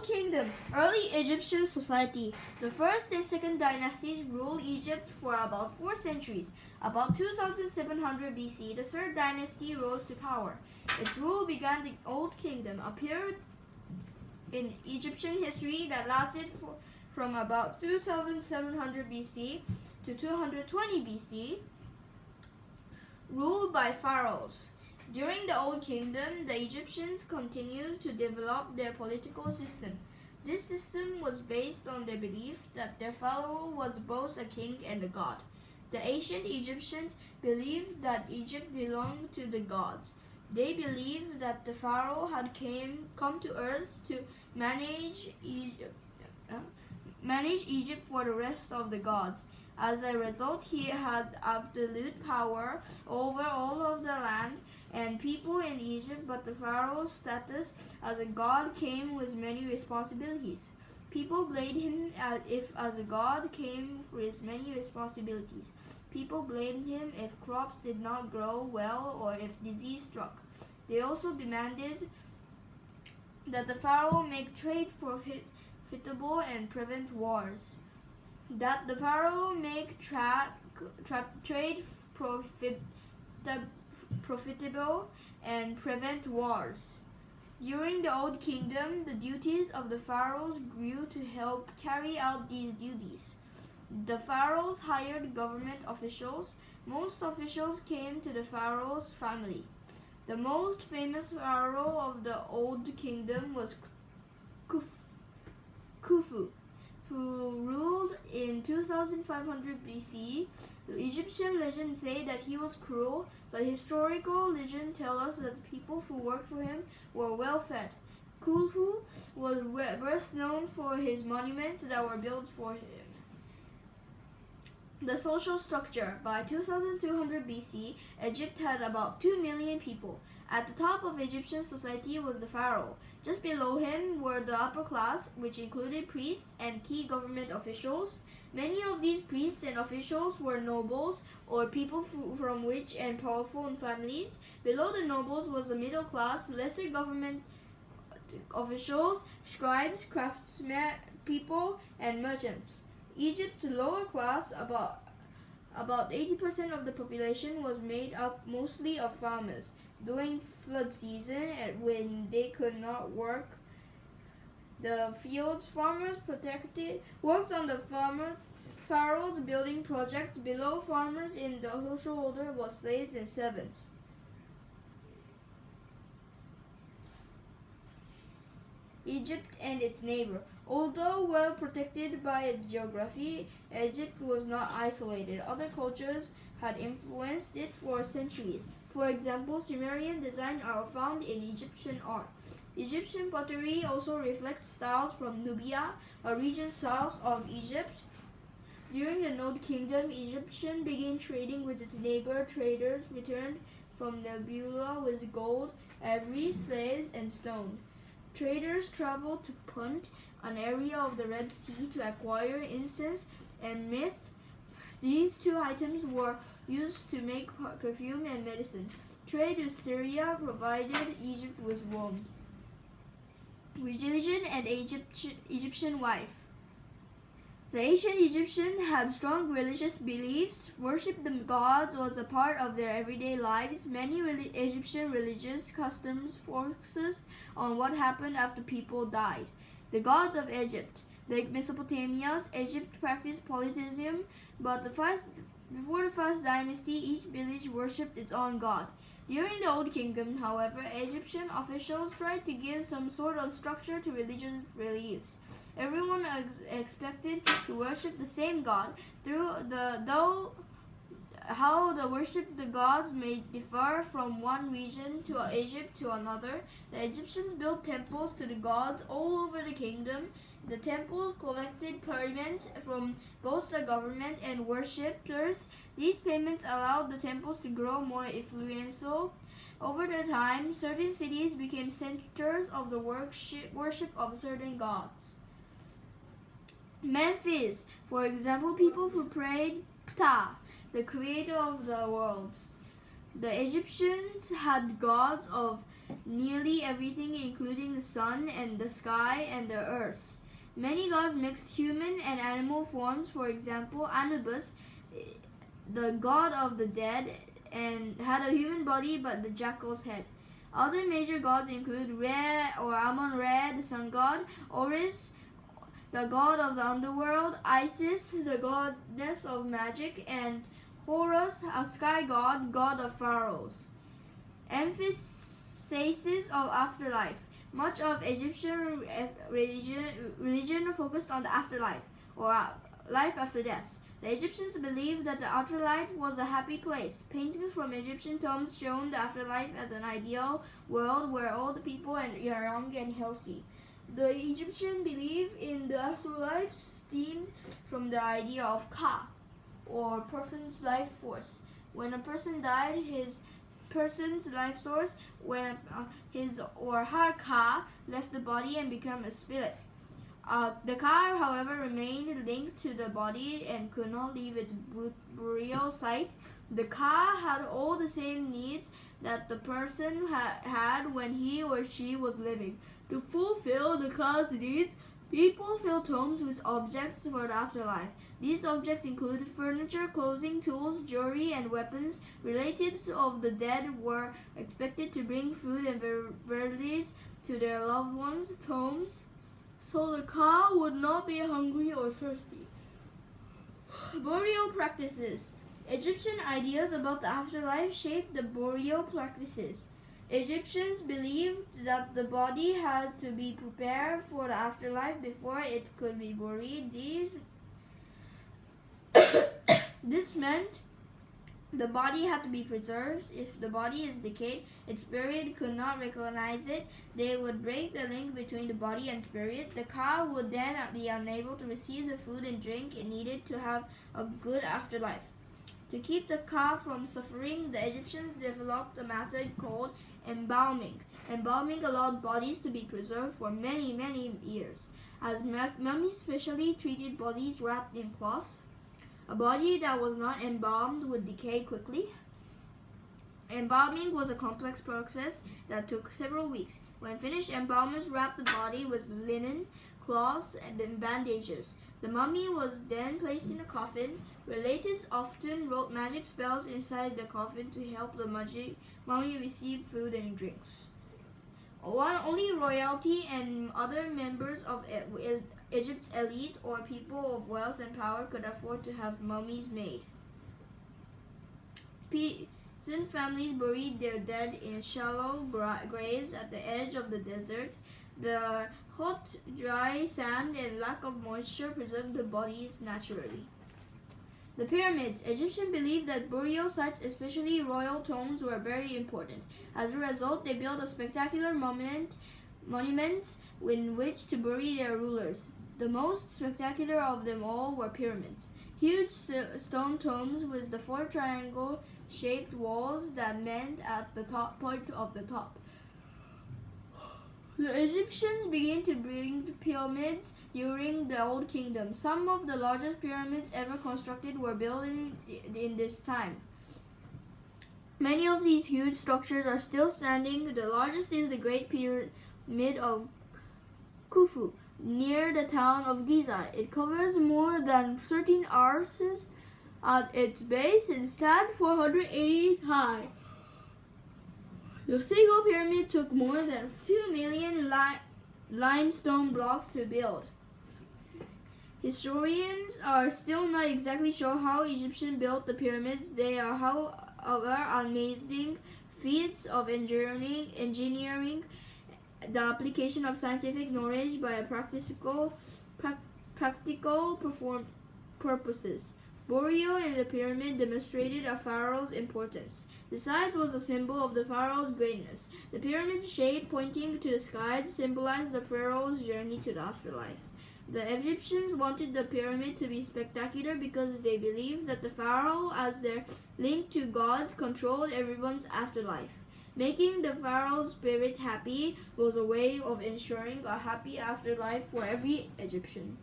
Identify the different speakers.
Speaker 1: Old Kingdom, early Egyptian society. The first and second dynasties ruled Egypt for about 4 centuries. About 2700 BC, the third dynasty rose to power. Its rule began the Old Kingdom, a period in Egyptian history that lasted from about 2700 BC to 220 BC, ruled by pharaohs. During the Old Kingdom, the Egyptians continued to develop their political system. This system was based on their belief that their pharaoh was both a king and a god. The ancient Egyptians believed that Egypt belonged to the gods. They believed that the pharaoh had come to earth to manage Egypt for the rest of the gods. As a result, he had absolute power over all of the land and people in Egypt, but the pharaoh's status as a god came with many responsibilities. People blamed him as a god came with many responsibilities. People blamed him if crops did not grow well or if disease struck. They also demanded that the pharaoh make trade profitable and prevent wars. That the pharaoh make trade profitable and prevent wars. During the Old Kingdom, the duties of the pharaohs grew to help carry out these duties. The pharaohs hired government officials. Most officials came to the pharaoh's family. The most famous pharaoh of the Old Kingdom was Khufu, who ruled in 2500 BC. Egyptian legends say that he was cruel, but historical legends tell us that the people who worked for him were well fed. Khufu was best known for his monuments that were built for him. The social structure. By 2200 BC, Egypt had about 2 million people. At the top of Egyptian society was the pharaoh. Just below him were the upper class, which included priests and key government officials. Many of these priests and officials were nobles or people from rich and powerful families. Below the nobles was the middle class, lesser government officials, scribes, craftsmen, people, and merchants. Egypt's lower class, about 80% of the population, was made up mostly of farmers. During flood season, when they could not work the fields, farmers worked on the pharaoh's building projects. Below farmers in the social order was slaves and servants. Egypt and its neighbor. Although well protected by its geography, Egypt was not isolated. Other cultures had influenced it for centuries. For example, Sumerian designs are found in Egyptian art. Egyptian pottery also reflects styles from Nubia, a region south of Egypt. During the Old Kingdom, Egyptians began trading with its neighbor. Traders returned from Nubia with gold, ivory, slaves, and stone. Traders traveled to Punt, an area of the Red Sea, to acquire incense and myrrh. These two items were used to make perfume and medicine. Trade with Syria provided Egypt with warmth. Religion and Egyptian wife. The ancient Egyptians had strong religious beliefs. Worship the gods was a part of their everyday lives. Many Egyptian religious customs focused on what happened after people died. The gods of Egypt. Like Mesopotamia, Egypt practiced polytheism, but before the first dynasty, each village worshipped its own god. During the Old Kingdom, however, Egyptian officials tried to give some sort of structure to religious beliefs. Everyone expected to worship the same god, though how the worship the gods may differ from one region to Egypt to another. The Egyptians built temples to the gods all over the kingdom. The temples collected payments from both the government and worshippers. These payments allowed the temples to grow more influential. Over the time, certain cities became centers of the worship of certain gods. Memphis, for example, people who prayed Ptah, the creator of the world. The Egyptians had gods of nearly everything, including the sun and the sky and the earth. Many gods mixed human and animal forms. For example, Anubis, the god of the dead, and had a human body but the jackal's head. Other major gods include Re or Amon-Ra, the sun god, Horus, the god of the underworld, Isis, the goddess of magic, and Horus, a sky god, god of pharaohs. Emphasis of afterlife. Much of Egyptian religion focused on the afterlife, or life after death. The Egyptians believed that the afterlife was a happy place. Paintings from Egyptian tombs shown the afterlife as an ideal world where all the people are young and healthy. The Egyptian belief in the afterlife stemmed from the idea of Ka, or person's life force. When a person died, his person's life source, when his or her Ka left the body and became a spirit. The Ka, however, remained linked to the body and could not leave its burial site. The Ka had all the same needs that the person had when he or she was living. To fulfill the Ka's needs, people fill tombs with objects for the afterlife. These objects include furniture, clothing, tools, jewelry, and weapons. Relatives of the dead were expected to bring food and beverages to their loved ones' tombs, so the Ka would not be hungry or thirsty. Burial practices. Egyptian ideas about the afterlife shaped the burial practices. Egyptians believed that the body had to be prepared for the afterlife before it could be buried. This meant the body had to be preserved. If the body is decayed, its spirit could not recognize it. They would break the link between the body and spirit. The Ka would then be unable to receive the food and drink it needed to have a good afterlife. To keep the Ka from suffering, the Egyptians developed a method called embalming. Embalming allowed bodies to be preserved for many, many years. As mummies specially treated bodies wrapped in cloths. A body that was not embalmed would decay quickly. Embalming was a complex process that took several weeks. When finished, embalmers wrapped the body with linen, cloths, and then bandages. The mummy was then placed in a coffin. Relatives often wrote magic spells inside the coffin to help the mummy receive food and drinks. Only royalty and other members of Egypt's elite or people of wealth and power could afford to have mummies made. Peasant families buried their dead in shallow graves at the edge of the desert. The hot, dry sand and lack of moisture preserved the bodies naturally. The pyramids. Egyptians believed that burial sites, especially royal tombs, were very important. As a result, they built a spectacular monuments in which to bury their rulers. The most spectacular of them all were pyramids. Huge stone tombs with the four triangle-shaped walls that met at the point of the top. The Egyptians began to build pyramids during the Old Kingdom. Some of the largest pyramids ever constructed were built in this time. Many of these huge structures are still standing. The largest is the Great Pyramid of Khufu, near the town of Giza. It covers more than 13 arses at its base and stands 480 feet high. The single pyramid took more than 2 million limestone blocks to build. Historians are still not exactly sure how Egyptians built the pyramids. They are, however, amazing feats of engineering, the application of scientific knowledge by a practical purposes. Burial in the pyramid demonstrated a pharaoh's importance. The size was a symbol of the pharaoh's greatness. The pyramid's shape, pointing to the sky, symbolized the pharaoh's journey to the afterlife. The Egyptians wanted the pyramid to be spectacular because they believed that the pharaoh, as their link to gods, controlled everyone's afterlife. Making the pharaoh's spirit happy was a way of ensuring a happy afterlife for every Egyptian.